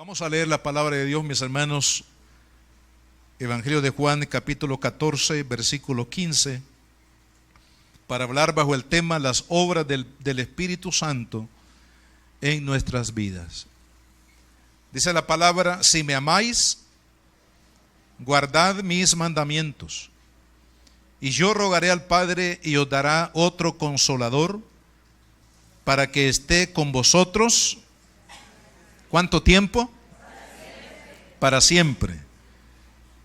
Vamos a leer la palabra de Dios, mis hermanos. Evangelio de Juan, capítulo 14, versículo 15, para hablar bajo el tema las obras del Espíritu Santo en nuestras vidas. Dice la palabra: si me amáis, guardad mis mandamientos, y yo rogaré al Padre y os dará otro consolador para que esté con vosotros. ¿Cuánto tiempo? Para siempre.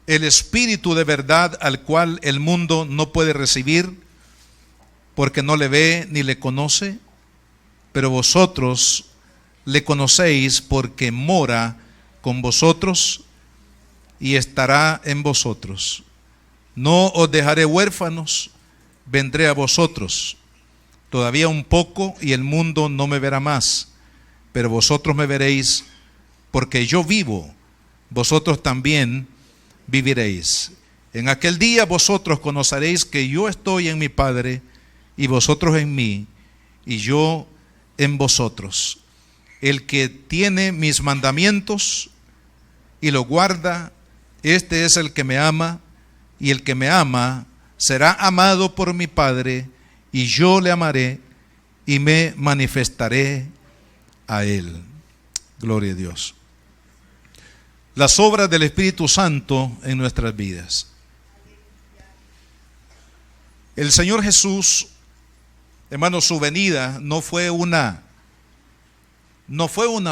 El Espíritu de verdad, al cual el mundo no puede recibir porque no le ve ni le conoce, pero vosotros le conocéis porque mora con vosotros y estará en vosotros. No os dejaré huérfanos, vendré a vosotros. Todavía un poco y el mundo no me verá más, pero vosotros me veréis, porque yo vivo, vosotros también viviréis. En aquel día vosotros conoceréis que yo estoy en mi Padre, y vosotros en mí, y yo en vosotros. El que tiene mis mandamientos y los guarda, este es el que me ama, y el que me ama será amado por mi Padre, y yo le amaré y me manifestaré a él. Gloria a Dios. Las obras del Espíritu Santo en nuestras vidas. El Señor Jesús, hermanos, su venida no fue una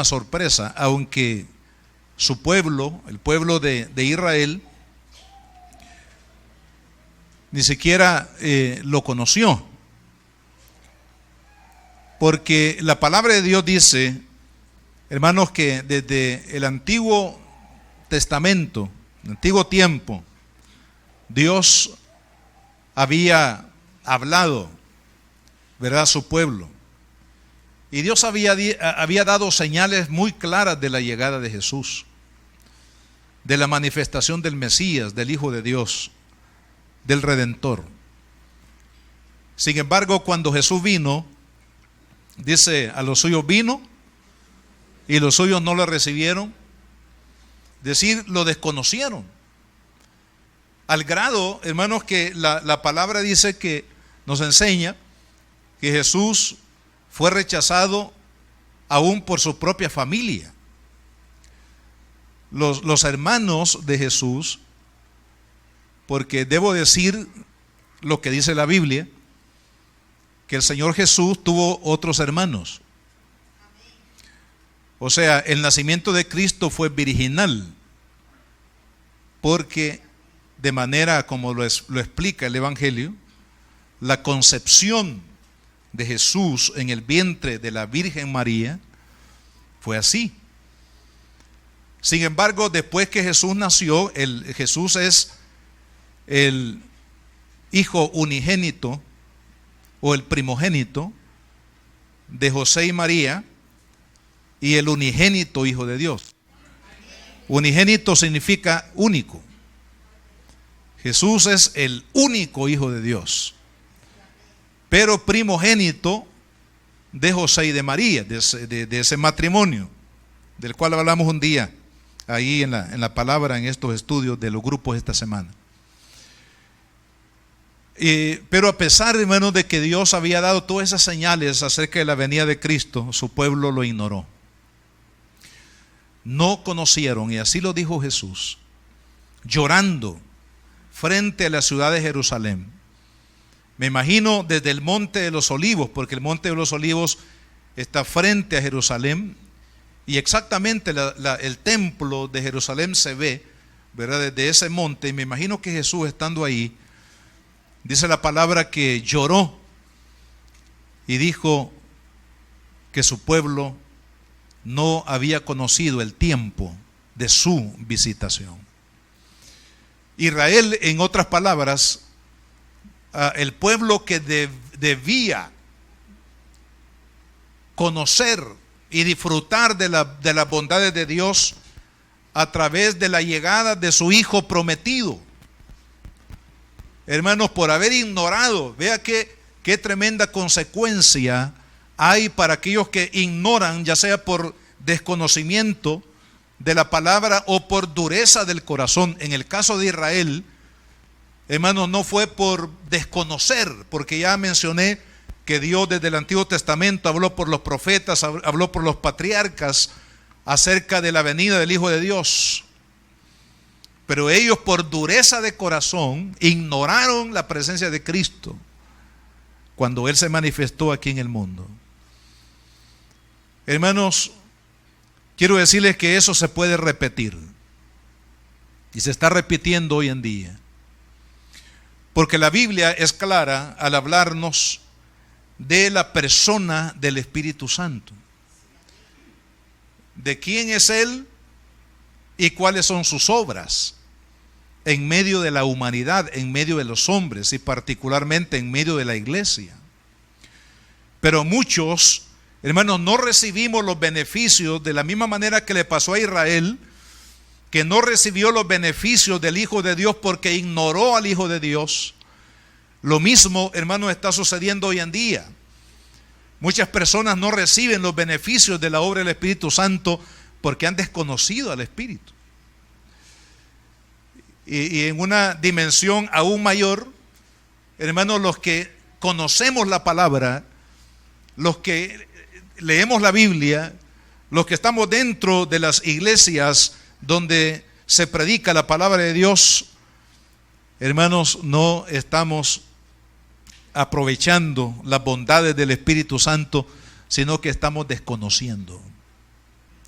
sorpresa, aunque su pueblo, el pueblo de Israel, ni siquiera lo conoció. Porque la palabra de Dios dice, hermanos, que desde el Antiguo Testamento, el antiguo tiempo, Dios había hablado, ¿verdad?, a su pueblo. Y Dios había dado señales muy claras de la llegada de Jesús, de la manifestación del Mesías, del Hijo de Dios, del Redentor. Sin embargo, cuando Jesús vino, dice, a los suyos vino y los suyos no le recibieron. Decir, lo desconocieron. Al grado, hermanos, que la palabra dice, que nos enseña que Jesús fue rechazado aún por su propia familia. Los hermanos de Jesús, porque debo decir lo que dice la Biblia, que el Señor Jesús tuvo otros hermanos. O sea, el nacimiento de Cristo fue virginal, porque de manera como lo explica el Evangelio, la concepción de Jesús en el vientre de la Virgen María fue así. Sin embargo, después que Jesús nació, Jesús es el hijo unigénito o el primogénito de José y María, y el unigénito Hijo de Dios. Unigénito significa único. Jesús es el único Hijo de Dios, pero primogénito de José y de María, de ese matrimonio, del cual hablamos un día ahí en la palabra, en estos estudios de los grupos esta semana. Pero a pesar, hermanos, de que Dios había dado todas esas señales acerca de la venida de Cristo, su pueblo lo ignoró. No conocieron, y así lo dijo Jesús, llorando frente a la ciudad de Jerusalén. Me imagino desde el Monte de los Olivos, porque el Monte de los Olivos está frente a Jerusalén, y exactamente el templo de Jerusalén se ve, ¿verdad?, desde ese monte. Y me imagino que Jesús, estando ahí, dice la palabra que lloró y dijo que su pueblo no había conocido el tiempo de su visitación. Israel, en otras palabras, el pueblo que debía conocer y disfrutar de las bondades de Dios a través de la llegada de su Hijo prometido. Hermanos, por haber ignorado, vea qué tremenda consecuencia hay para aquellos que ignoran, ya sea por desconocimiento de la palabra o por dureza del corazón. En el caso de Israel, hermanos, no fue por desconocer, porque ya mencioné que Dios desde el Antiguo Testamento habló por los profetas, habló por los patriarcas acerca de la venida del Hijo de Dios. Pero ellos, por dureza de corazón, ignoraron la presencia de Cristo cuando Él se manifestó aquí en el mundo. Hermanos, quiero decirles que eso se puede repetir, y se está repitiendo hoy en día, porque la Biblia es clara al hablarnos de la persona del Espíritu Santo, de quién es Él y cuáles son sus obras en medio de la humanidad, en medio de los hombres y particularmente en medio de la iglesia. Pero muchos, hermanos, no recibimos los beneficios de la misma manera que le pasó a Israel, que no recibió los beneficios del Hijo de Dios porque ignoró al Hijo de Dios. Lo mismo, hermanos, está sucediendo hoy en día. Muchas personas no reciben los beneficios de la obra del Espíritu Santo porque han desconocido al Espíritu. Y en una dimensión aún mayor, hermanos, los que conocemos la palabra, los que leemos la Biblia, los que estamos dentro de las iglesias donde se predica la palabra de Dios, hermanos, no estamos aprovechando las bondades del Espíritu Santo, sino que estamos desconociendo.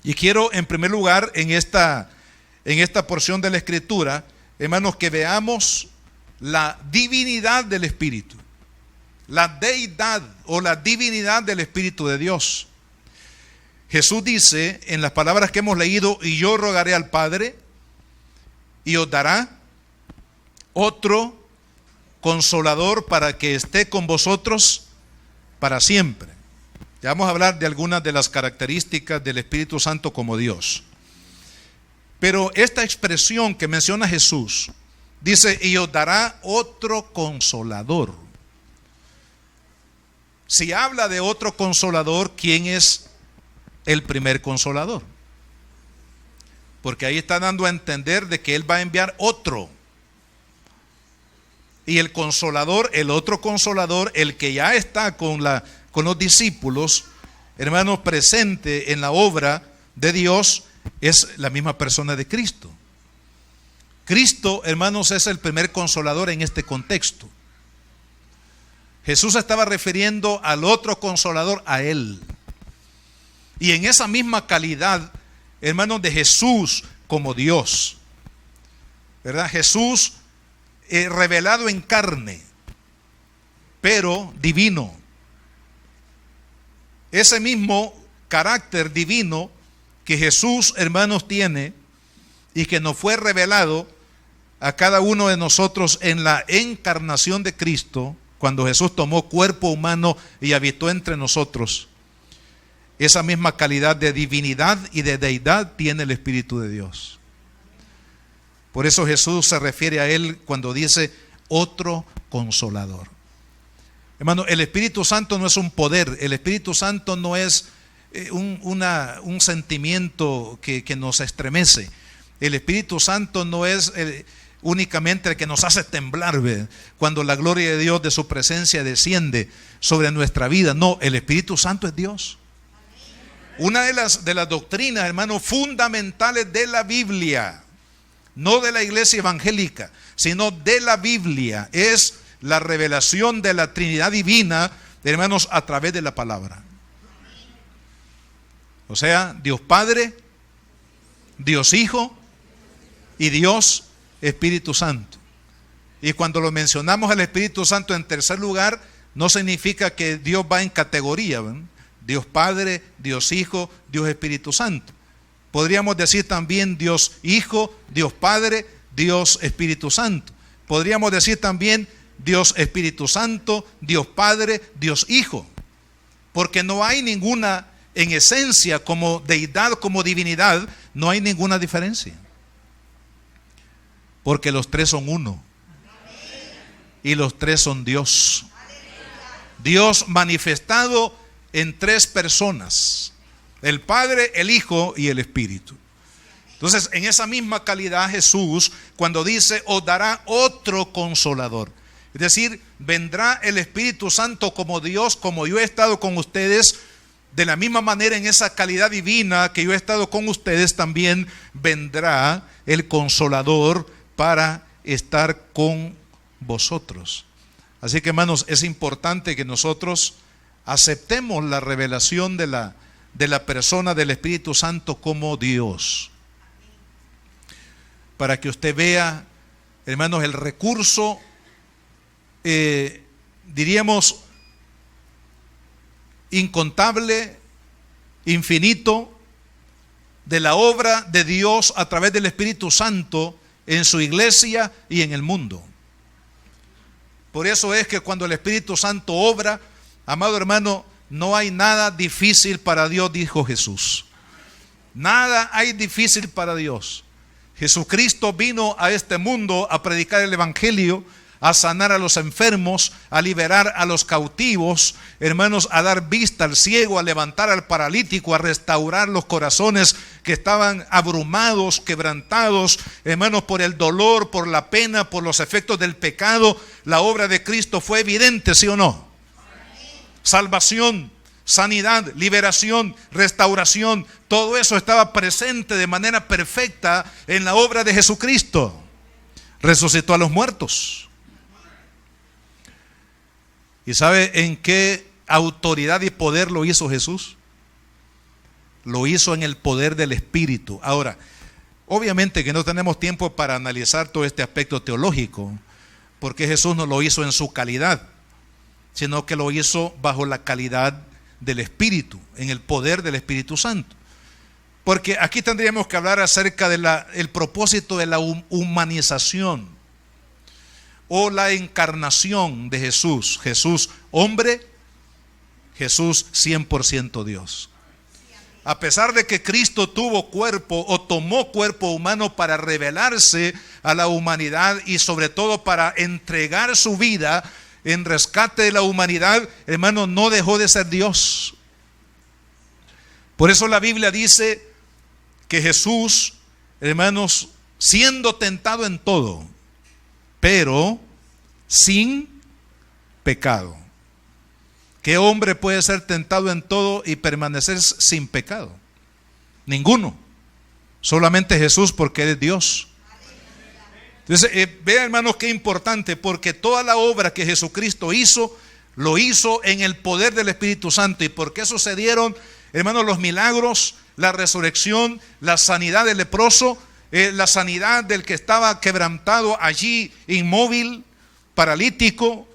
Y quiero, en primer lugar, en esta porción de la Escritura, hermanos, que veamos la divinidad del Espíritu, la deidad o la divinidad del Espíritu de Dios. Jesús dice en las palabras que hemos leído: y yo rogaré al Padre y os dará otro Consolador para que esté con vosotros para siempre. Ya vamos a hablar de algunas de las características del Espíritu Santo como Dios. Pero esta expresión que menciona Jesús, dice: y os dará otro Consolador. Si habla de otro Consolador, ¿quién es el primer Consolador? Porque ahí está dando a entender de que Él va a enviar otro. Y el Consolador, el otro Consolador, el que ya está con los discípulos, hermanos, presente en la obra de Dios, es la misma persona de Cristo. Cristo, hermanos, es el primer Consolador en este contexto. Jesús estaba refiriendo al otro Consolador, a Él. Y en esa misma calidad, hermanos, de Jesús como Dios, ¿verdad? Jesús revelado en carne, pero divino. Ese mismo carácter divino que Jesús, hermanos, tiene y que nos fue revelado a cada uno de nosotros en la encarnación de Cristo, cuando Jesús tomó cuerpo humano y habitó entre nosotros. Esa misma calidad de divinidad y de deidad tiene el Espíritu de Dios. Por eso Jesús se refiere a Él cuando dice otro Consolador. Hermano, el Espíritu Santo no es un poder, el Espíritu Santo no es un sentimiento que nos estremece. El Espíritu Santo no es únicamente el que nos hace temblar, ¿ve?, cuando la gloria de Dios, de su presencia, desciende sobre nuestra vida. No, el Espíritu Santo es Dios. Una de las doctrinas, hermanos, fundamentales de la Biblia, no de la iglesia evangélica, sino de la Biblia, es la revelación de la Trinidad divina, hermanos, a través de la palabra. O sea, Dios Padre, Dios Hijo y Dios Espíritu Santo. Y cuando lo mencionamos al Espíritu Santo en tercer lugar, no significa que Dios va en categoría, ¿ven? Dios Padre, Dios Hijo, Dios Espíritu Santo. Podríamos decir también Dios Hijo, Dios Padre, Dios Espíritu Santo. Podríamos decir también Dios Espíritu Santo, Dios Padre, Dios Hijo. Porque no hay ninguna, en esencia, como deidad, como divinidad, no hay ninguna diferencia. Porque los tres son uno. Y los tres son Dios. Dios manifestado en tres personas: el Padre, el Hijo y el Espíritu. Entonces, en esa misma calidad Jesús, cuando dice, os dará otro consolador. Es decir, vendrá el Espíritu Santo como Dios, como yo he estado con ustedes. De la misma manera, en esa calidad divina que yo he estado con ustedes, también vendrá el Consolador para estar con vosotros. Así que, hermanos, es importante que nosotros aceptemos la revelación de la persona del Espíritu Santo como Dios. Para que usted vea, hermanos, el recurso, diríamos, incontable, infinito, de la obra de Dios a través del Espíritu Santo en su iglesia y en el mundo. Por eso es que cuando el Espíritu Santo obra, amado hermano, no hay nada difícil para Dios, dijo Jesús. Nada hay difícil para Dios. Jesucristo vino a este mundo a predicar el Evangelio, a sanar a los enfermos, a liberar a los cautivos, hermanos, a dar vista al ciego, a levantar al paralítico, a restaurar los corazones que estaban abrumados, quebrantados, hermanos, por el dolor, por la pena, por los efectos del pecado. La obra de Cristo fue evidente, ¿sí o no? Salvación, sanidad, liberación, restauración, todo eso estaba presente de manera perfecta en la obra de Jesucristo. Resucitó a los muertos. ¿Y sabe en qué autoridad y poder lo hizo Jesús? Lo hizo en el poder del Espíritu. Ahora, obviamente que no tenemos tiempo para analizar todo este aspecto teológico, porque Jesús no lo hizo en su calidad, sino que lo hizo bajo la calidad del Espíritu, en el poder del Espíritu Santo. Porque aquí tendríamos que hablar acerca del propósito de la humanización o la encarnación de Jesús. Jesús hombre, Jesús 100% Dios. A pesar de que Cristo tuvo cuerpo o tomó cuerpo humano para revelarse a la humanidad y sobre todo para entregar su vida en rescate de la humanidad, hermano, no dejó de ser Dios. Por eso la Biblia dice que Jesús, hermanos, siendo tentado en todo, pero sin pecado. ¿Qué hombre puede ser tentado en todo y permanecer sin pecado? Ninguno. Solamente Jesús, porque Él es Dios. Entonces, vean, hermanos, qué importante, porque toda la obra que Jesucristo hizo, lo hizo en el poder del Espíritu Santo. ¿Y por qué sucedieron, hermanos, los milagros, la resurrección, la sanidad del leproso, la sanidad del que estaba quebrantado allí, inmóvil, paralítico?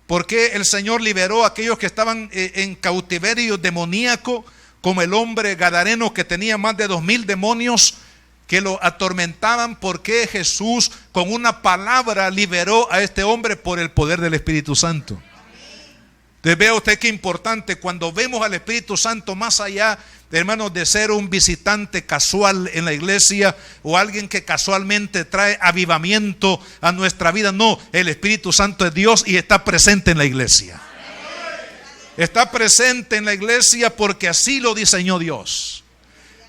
¿Por qué el Señor liberó a aquellos que estaban en cautiverio demoníaco, como el hombre gadareno que tenía más de 2000 demonios que lo atormentaban? ¿Por qué Jesús con una palabra liberó a este hombre? Por el poder del Espíritu Santo. Entonces vea usted qué importante cuando vemos al Espíritu Santo, más allá, hermanos, de ser un visitante casual en la iglesia o alguien que casualmente trae avivamiento a nuestra vida. No, el Espíritu Santo es Dios y está presente en la iglesia. Está presente en la iglesia porque así lo diseñó Dios.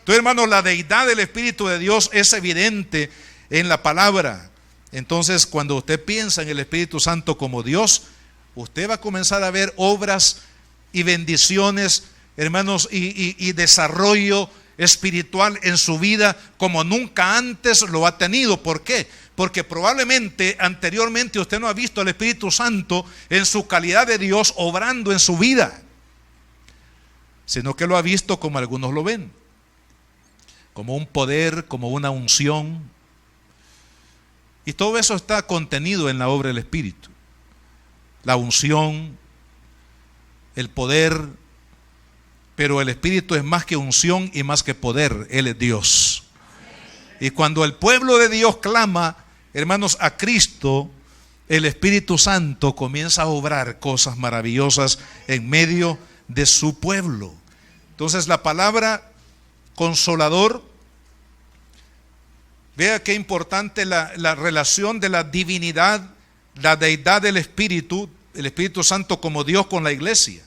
Entonces, hermanos, la deidad del Espíritu de Dios es evidente en la palabra. Entonces, cuando usted piensa en el Espíritu Santo como Dios, usted va a comenzar a ver obras y bendiciones, hermanos, y desarrollo espiritual en su vida como nunca antes lo ha tenido. ¿Por qué? Porque probablemente anteriormente usted no ha visto al Espíritu Santo en su calidad de Dios obrando en su vida, sino que lo ha visto como algunos lo ven, como un poder, como una unción. Y todo eso está contenido en la obra del Espíritu. La unción, el poder. Pero el Espíritu es más que unción y más que poder. Él es Dios. Y cuando el pueblo de Dios clama, hermanos, a Cristo, el Espíritu Santo comienza a obrar cosas maravillosas en medio de su pueblo. Entonces la palabra consolador, vea qué importante la relación de la divinidad, la deidad del Espíritu, el Espíritu Santo como Dios con la iglesia,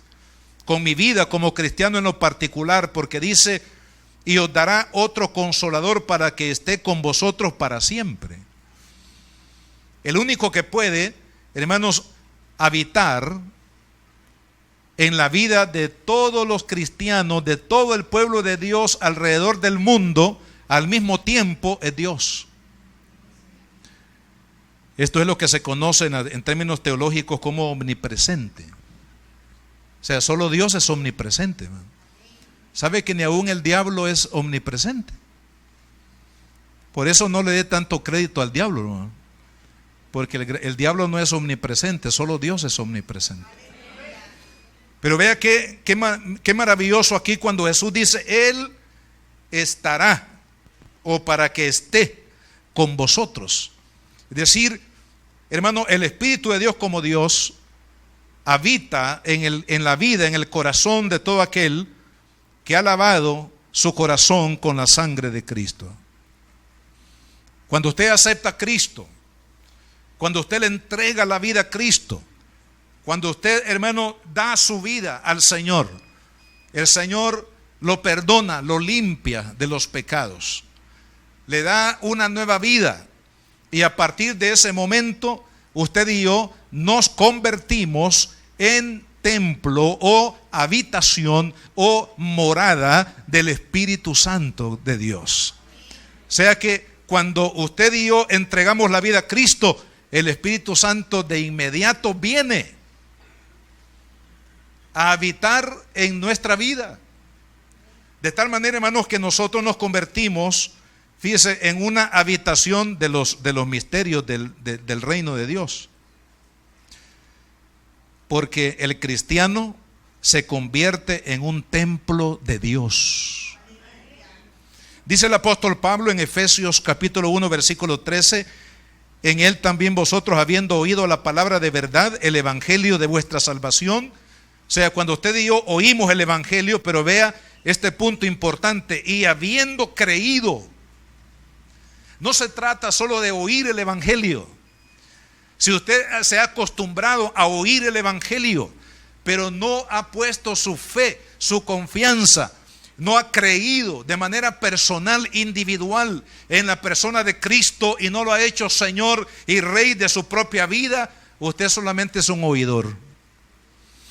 con mi vida como cristiano en lo particular, porque dice y os dará otro consolador para que esté con vosotros para siempre. El único que puede, hermanos, habitar en la vida de todos los cristianos, de todo el pueblo de Dios alrededor del mundo, al mismo tiempo, es Dios. Esto es lo que se conoce en términos teológicos como omnipresente. O sea, solo Dios es omnipresente, man. ¿Sabe que ni aún el diablo es omnipresente? Por eso no le dé tanto crédito al diablo, man. Porque el diablo no es omnipresente, solo Dios es omnipresente. Pero vea qué maravilloso aquí cuando Jesús dice, Él estará, o para que esté con vosotros. Es decir, hermano, el Espíritu de Dios como Dios habita en la vida, en el corazón de todo aquel que ha lavado su corazón con la sangre de Cristo. Cuando usted acepta a Cristo, cuando usted le entrega la vida a Cristo, cuando usted, hermano, da su vida al Señor, el Señor lo perdona, lo limpia de los pecados, le da una nueva vida, y a partir de ese momento usted y yo nos convertimos en templo o habitación o morada del Espíritu Santo de Dios. O sea que cuando usted y yo entregamos la vida a Cristo, el Espíritu Santo de inmediato viene a habitar en nuestra vida. De tal manera, hermanos, que nosotros nos convertimos, fíjese, en una habitación de los misterios del reino de Dios. Porque el cristiano se convierte en un templo de Dios. Dice el apóstol Pablo en Efesios capítulo 1 versículo 13: en él también vosotros, habiendo oído la palabra de verdad, el evangelio de vuestra salvación. O sea, cuando usted y yo oímos el evangelio, pero vea este punto importante, y habiendo creído. No se trata solo de oír el evangelio. Si usted se ha acostumbrado a oír el evangelio, pero no ha puesto su fe, su confianza, no ha creído de manera personal, individual, en la persona de Cristo, y no lo ha hecho Señor y Rey de su propia vida, usted solamente es un oidor.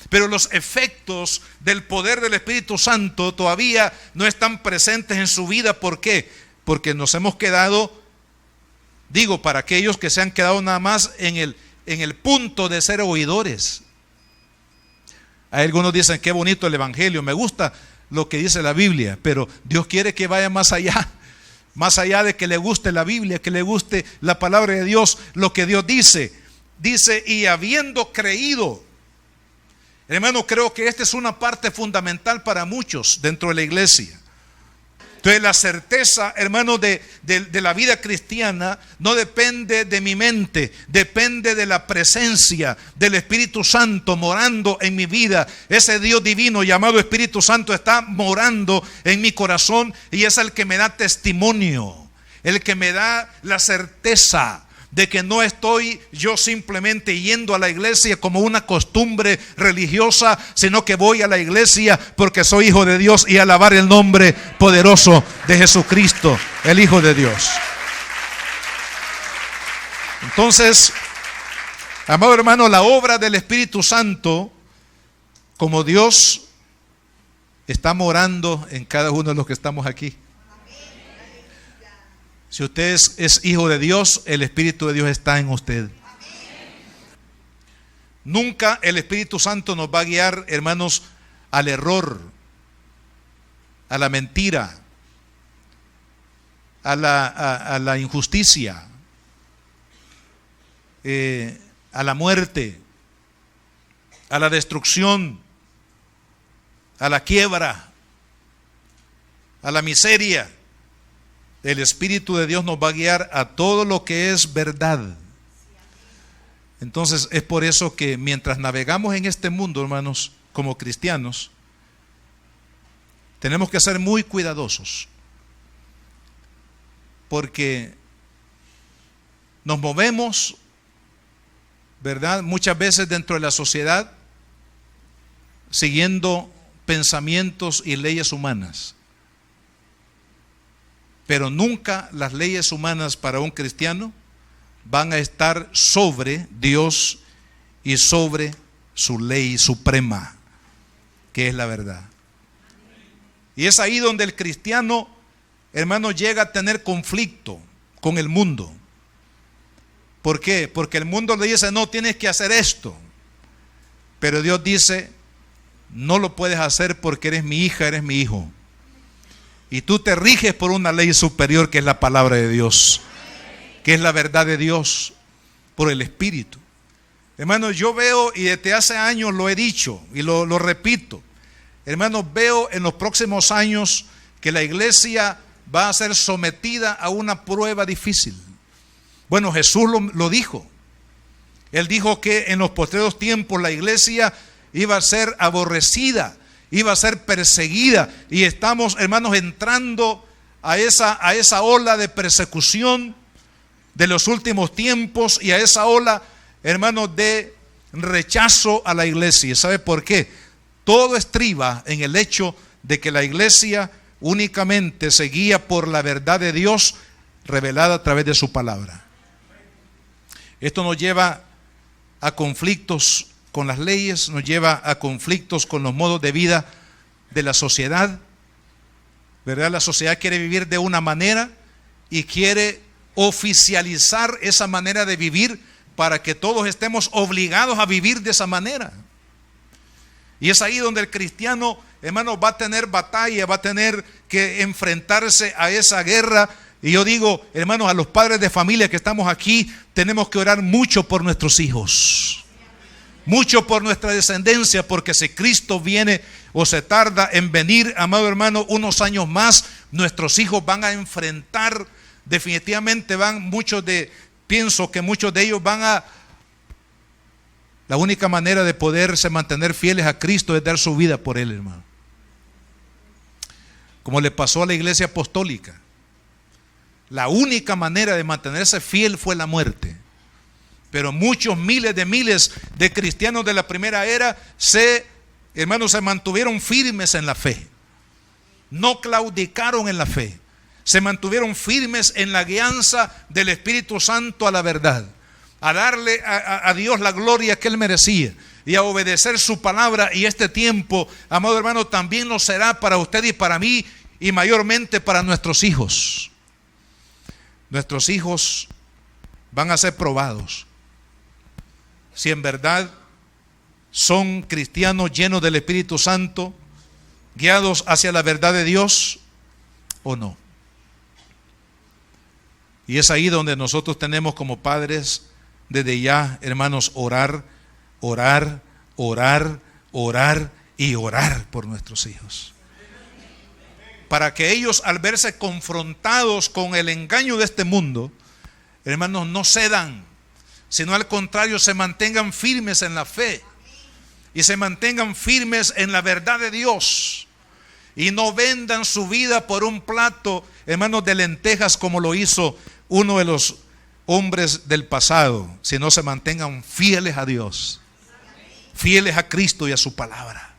Pero los efectos del poder del Espíritu Santo todavía no están presentes en su vida. ¿Por qué? Porque nos hemos quedado, digo, para aquellos que se han quedado nada más en el punto de ser oidores. Hay algunos dicen, qué bonito el evangelio, me gusta lo que dice la Biblia, pero Dios quiere que vaya más allá de que le guste la Biblia, que le guste la palabra de Dios, lo que Dios dice. Dice, y habiendo creído. Hermano, creo que esta es una parte fundamental para muchos dentro de la iglesia. Entonces la certeza, hermano, de la vida cristiana no depende de mi mente, depende de la presencia del Espíritu Santo morando en mi vida. Ese Dios divino llamado Espíritu Santo está morando en mi corazón, y es el que me da testimonio, el que me da la certeza de que no estoy yo simplemente yendo a la iglesia como una costumbre religiosa, sino que voy a la iglesia porque soy hijo de Dios y a alabar el nombre poderoso de Jesucristo, el Hijo de Dios. Entonces, amado hermano, la obra del Espíritu Santo, como Dios está morando en cada uno de los que estamos aquí. Si usted es hijo de Dios, el Espíritu de Dios está en usted. Nunca el Espíritu Santo nos va a guiar, hermanos, al error, a la mentira, a la injusticia, a la muerte, a la destrucción, a la quiebra, a la miseria. El Espíritu de Dios nos va a guiar a todo lo que es verdad. Entonces es por eso que mientras navegamos en este mundo, hermanos, como cristianos, tenemos que ser muy cuidadosos, porque nos movemos, ¿verdad?, muchas veces dentro de la sociedad siguiendo pensamientos y leyes humanas. pero nunca las leyes humanas para un cristiano van a estar sobre Dios y sobre su ley suprema, que es la verdad. Y es ahí donde el cristiano, hermano, llega a tener conflicto con el mundo. ¿Por qué? Porque el mundo le dice, no, tienes que hacer esto. Pero Dios dice, no lo puedes hacer porque eres mi hija, eres mi hijo. Y tú te riges por una ley superior que es la palabra de Dios, que es la verdad de Dios, por el Espíritu. Hermanos, yo veo, y desde hace años lo he dicho y lo repito, hermanos, veo en los próximos años que la iglesia va a ser sometida a una prueba difícil. Bueno, Jesús lo dijo. Él dijo que en los postreros tiempos la iglesia iba a ser aborrecida, iba a ser perseguida, y estamos, hermanos, entrando a esa ola de persecución de los últimos tiempos, y a esa ola, hermanos, de rechazo a la iglesia. ¿Sabe por qué? Todo estriba en el hecho de que la iglesia únicamente se guía por la verdad de Dios revelada a través de su palabra. Esto nos lleva a conflictos con las leyes, nos lleva a conflictos con los modos de vida de la sociedad, ¿verdad? La sociedad quiere vivir de una manera y quiere oficializar esa manera de vivir para que todos estemos obligados a vivir de esa manera. Y es ahí donde el cristiano, hermano, va a tener batalla, va a tener que enfrentarse a esa guerra. Y yo digo, hermanos, a los padres de familia que estamos aquí, tenemos que orar mucho por nuestros hijos, mucho por nuestra descendencia, porque si Cristo viene o se tarda en venir, amado hermano, unos años más, nuestros hijos van a enfrentar, definitivamente pienso que muchos de ellos la única manera de poderse mantener fieles a Cristo es dar su vida por Él, hermano. Como le pasó a la iglesia apostólica. La única manera de mantenerse fiel fue la muerte. Pero muchos miles de cristianos de la primera era hermanos, se mantuvieron firmes en la fe. No claudicaron en la fe. Se mantuvieron firmes en la guianza del Espíritu Santo a la verdad, a darle a Dios la gloria que Él merecía y a obedecer su palabra. Y este tiempo, amado hermano, también lo será para usted y para mí, y mayormente para nuestros hijos. Nuestros hijos van a ser probados si en verdad son cristianos llenos del Espíritu Santo, guiados hacia la verdad de Dios o no. Y es ahí donde nosotros tenemos como padres desde ya, hermanos, orar y orar por nuestros hijos, para que ellos, al verse confrontados con el engaño de este mundo, hermanos, no cedan, sino al contrario, se mantengan firmes en la fe y se mantengan firmes en la verdad de Dios, y no vendan su vida por un plato, hermanos, de lentejas, como lo hizo uno de los hombres del pasado, sino se mantengan fieles a Dios, fieles a Cristo y a su palabra.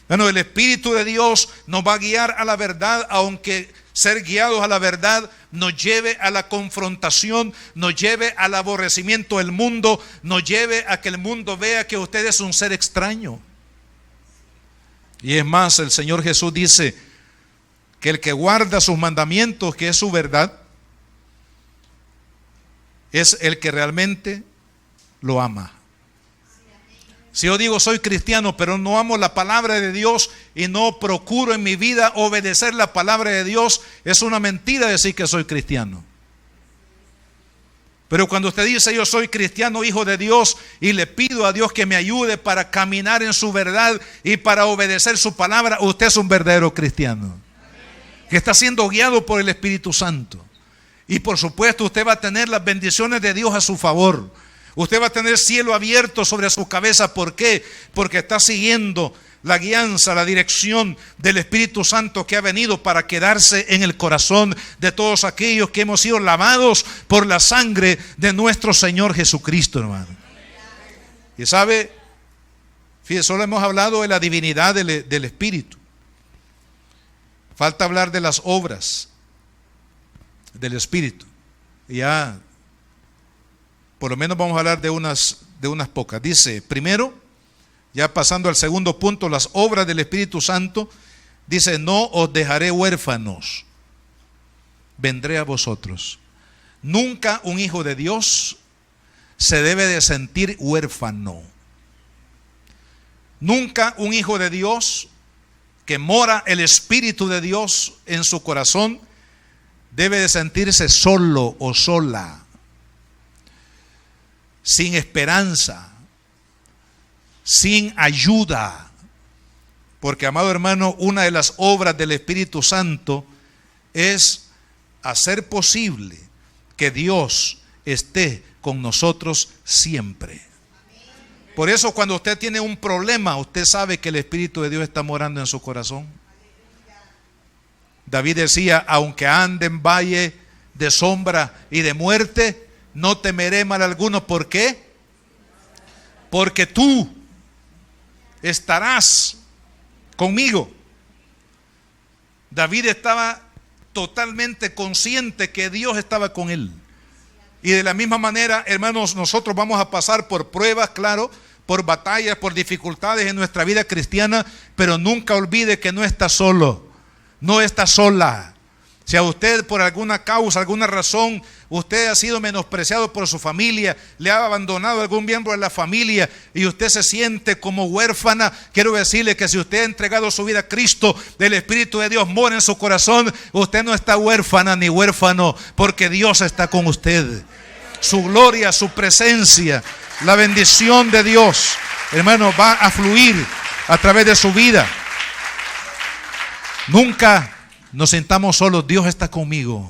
Bueno, el Espíritu de Dios nos va a guiar a la verdad, aunque ser guiados a la verdad nos lleve a la confrontación, nos lleve al aborrecimiento del mundo, nos lleve a que el mundo vea que usted es un ser extraño. Y es más, el Señor Jesús dice que el que guarda sus mandamientos, que es su verdad, es el que realmente lo ama. Si yo digo soy cristiano, pero no amo la palabra de Dios y no procuro en mi vida obedecer la palabra de Dios, es una mentira decir que soy cristiano. Pero cuando usted dice yo soy cristiano, hijo de Dios, y le pido a Dios que me ayude para caminar en su verdad y para obedecer su palabra, usted es un verdadero cristiano, que está siendo guiado por el Espíritu Santo. Y por supuesto usted va a tener las bendiciones de Dios a su favor. Usted va a tener cielo abierto sobre su cabeza. ¿Por qué? Porque está siguiendo la guianza, la dirección del Espíritu Santo, que ha venido para quedarse en el corazón de todos aquellos que hemos sido lavados por la sangre de nuestro Señor Jesucristo, hermano. Y sabe, fíjese, solo hemos hablado de la divinidad del Espíritu. Falta hablar de las obras. del Espíritu. Y ya, por lo menos vamos a hablar de unas pocas. Dice, primero, ya pasando al segundo punto, las obras del Espíritu Santo. Dice, no os dejaré huérfanos, vendré a vosotros. Nunca un hijo de Dios se debe de sentir huérfano. Nunca un hijo de Dios que mora el Espíritu de Dios en su corazón debe de sentirse solo o sola, sin esperanza, sin ayuda. Porque, amado hermano, una de las obras del Espíritu Santo es hacer posible que Dios esté con nosotros siempre. Por eso, cuando usted tiene un problema, usted sabe que el Espíritu de Dios está morando en su corazón. David decía, aunque ande en valle de sombra y de muerte, no temeré mal alguno. ¿Por qué? Porque tú estarás conmigo. David estaba totalmente consciente que Dios estaba con él. Y de la misma manera, hermanos, nosotros vamos a pasar por pruebas, claro, por batallas, por dificultades en nuestra vida cristiana, pero nunca olvide que no está solo, no está sola. Si a usted por alguna causa, alguna razón, usted ha sido menospreciado por su familia, le ha abandonado algún miembro de la familia y usted se siente como huérfana, quiero decirle que si usted ha entregado su vida a Cristo, el Espíritu de Dios mora en su corazón, usted no está huérfana ni huérfano, porque Dios está con usted. Su gloria, su presencia, la bendición de Dios, hermano, va a fluir a través de su vida. Nunca nos sintamos solos, Dios está conmigo.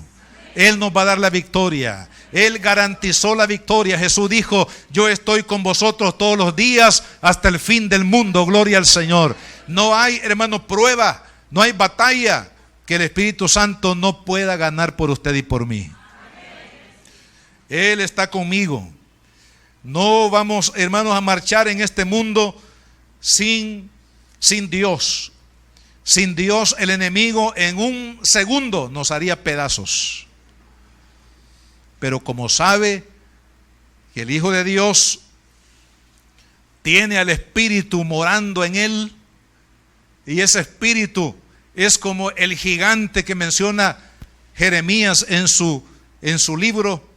Él nos va a dar la victoria. Él garantizó la victoria. Jesús dijo, yo estoy con vosotros todos los días hasta el fin del mundo. Gloria al Señor. No hay, hermano, prueba, no hay batalla que el Espíritu Santo no pueda ganar por usted y por mí. Él está conmigo. No vamos, hermanos, a marchar en este mundo sin Dios. Sin Dios, el enemigo en un segundo nos haría pedazos. Pero como sabe que el Hijo de Dios tiene al Espíritu morando en él, y ese Espíritu es como el gigante que menciona Jeremías en su libro,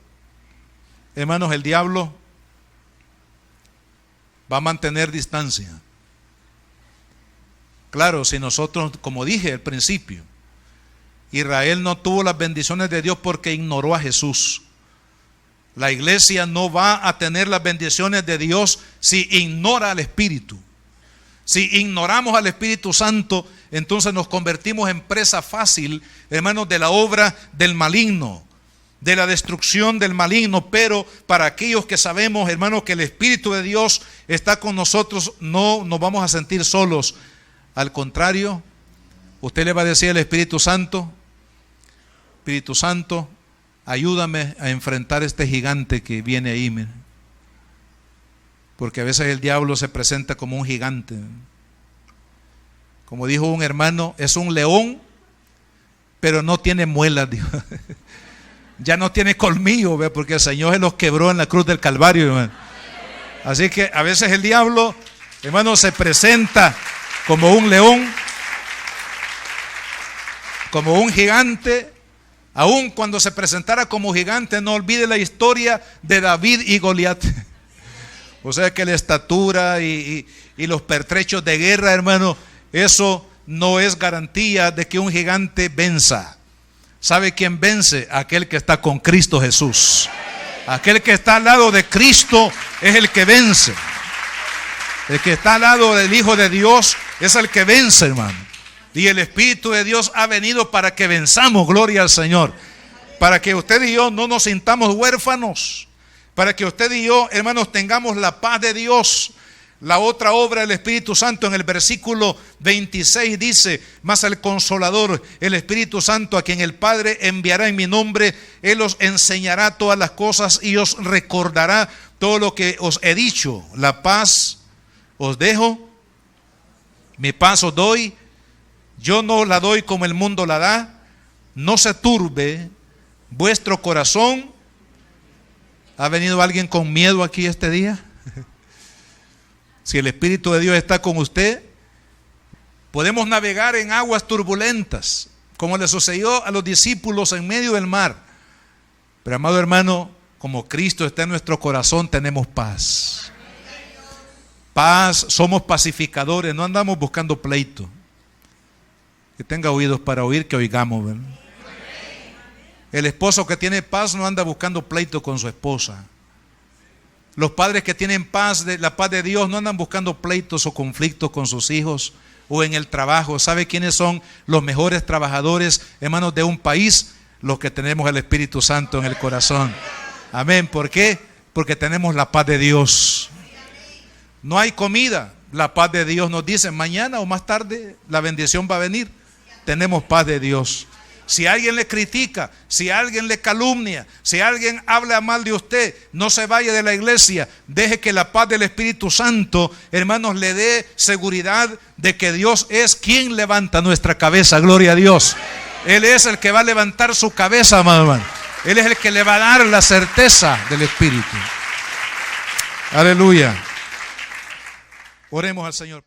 hermanos, el diablo va a mantener distancia. Claro, si nosotros, como dije al principio, Israel no tuvo las bendiciones de Dios porque ignoró a Jesús. La iglesia no va a tener las bendiciones de Dios si ignora al Espíritu. Si ignoramos al Espíritu Santo, entonces nos convertimos en presa fácil, hermanos, de la obra del maligno, de la destrucción del maligno. Pero para aquellos que sabemos, hermanos, que el Espíritu de Dios está con nosotros, no nos vamos a sentir solos. Al contrario, usted le va a decir al Espíritu Santo, Espíritu Santo, ayúdame a enfrentar este gigante que viene ahí. Porque a veces el diablo se presenta como un gigante. Como dijo un hermano, es un león, pero no tiene muelas, dijo. Ya no tiene colmillo, ¿ve? Porque el Señor se los quebró en la cruz del Calvario, hermano. Así que a veces el diablo, hermano, se presenta como un león, como un gigante. Aun cuando se presentara como gigante, no olvide la historia de David y Goliat. O sea que la estatura y los pertrechos de guerra, hermano, eso no es garantía de que un gigante venza. ¿Sabe quién vence? Aquel que está con Cristo Jesús. Aquel que está al lado de Cristo es el que vence. El que está al lado del Hijo de Dios es el que vence, hermano. Y el Espíritu de Dios ha venido para que venzamos, gloria al Señor. Para que usted y yo no nos sintamos huérfanos. Para que usted y yo, hermanos, tengamos la paz de Dios. La otra obra del Espíritu Santo en el versículo 26 dice, mas el Consolador, el Espíritu Santo, a quien el Padre enviará en mi nombre, Él os enseñará todas las cosas y os recordará todo lo que os he dicho. La paz os dejo, mi paz os doy. Yo no la doy como el mundo la da. No se turbe vuestro corazón. ¿Ha venido alguien con miedo aquí este día? Si el Espíritu de Dios está con usted, podemos navegar en aguas turbulentas, como le sucedió a los discípulos en medio del mar. Pero amado hermano, como Cristo está en nuestro corazón, tenemos paz. Paz, somos pacificadores, no andamos buscando pleito. Que tenga oídos para oír, que oigamos, ¿verdad? El esposo que tiene paz no anda buscando pleito con su esposa. Los padres que tienen paz, la paz de Dios, no andan buscando pleitos o conflictos con sus hijos o en el trabajo. ¿Sabe quiénes son los mejores trabajadores, hermanos, de un país? Los que tenemos el Espíritu Santo en el corazón. Amén. ¿Por qué? Porque tenemos la paz de Dios. No hay comida. La paz de Dios nos dice, mañana o más tarde la bendición va a venir. Tenemos paz de Dios. Si alguien le critica, si alguien le calumnia, si alguien habla mal de usted, no se vaya de la iglesia. Deje que la paz del Espíritu Santo, hermanos, le dé seguridad de que Dios es quien levanta nuestra cabeza. Gloria a Dios. Él es el que va a levantar su cabeza, amado hermano. Él es el que le va a dar la certeza del Espíritu. Aleluya. Oremos al Señor.